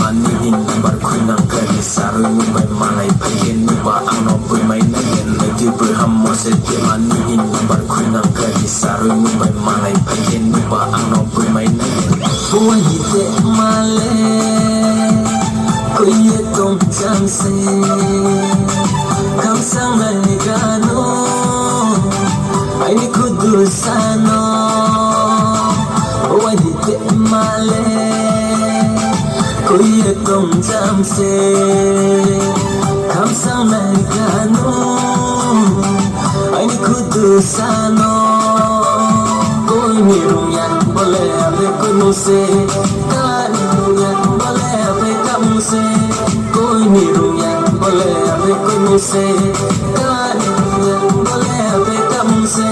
Manihin barkunang kani saroy may malay pahin ba ang nopoy may nagen nagtiberham mo sa manihin barkunang kani saroy may malay pahin ba ang nopoy may nagen buwan hite male kuya tong chance kamsang nagano ay ni kudusano buwan hite male kuya tong jamse kamsang nagano ay ni kudusano koy mirong yan bole abe kunuse kanirong yan bole abe kamuse koy mirong yan bole abe kunuse kanirong yan bole abe kamuse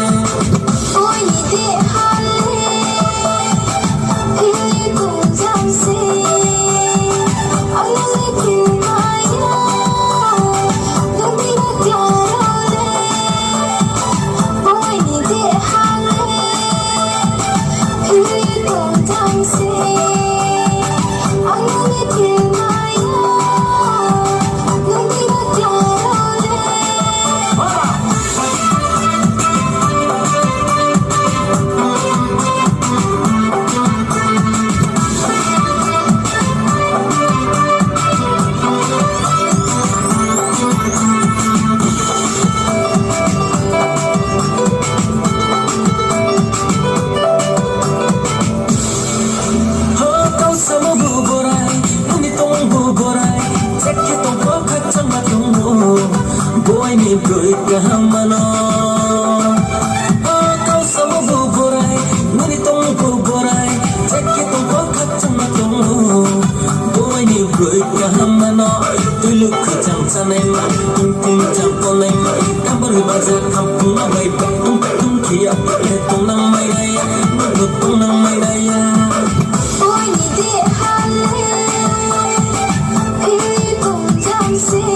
oy ni de hale kuya tong jamse boy ni gửi kahamano kau sama buburai nuni tong buburai cekki tong kokhat chama tong boy ni gửi kahamano tuluk khachang chanai ma tung chang polai ma kambar bazar kampung na mai tung kia le tong nang mai raya tung nang mai raya boy ni de hale tong jamse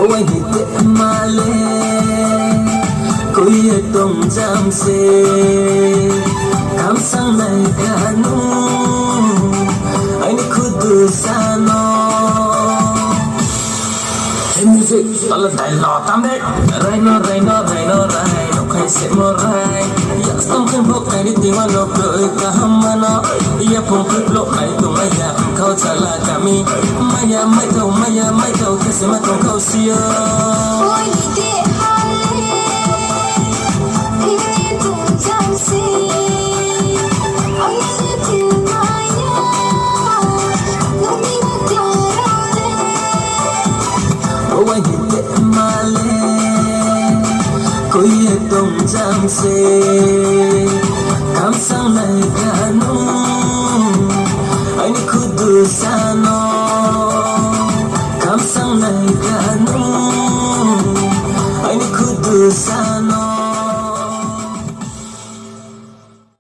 Ôi hite male kuya tong jamse kamsang nagano ay ni kudusano Hey music tala dai lo tam de Raino khai se mo rai ya stom khem bok kai ni tiwa lo koi ka hamano ya phong khut lo kai tu maya khau chala kami maya mai thau ke se ma tong khau sia boy ni de hale tong jamse Ôi hite male kuya tong jamse kamsang nagano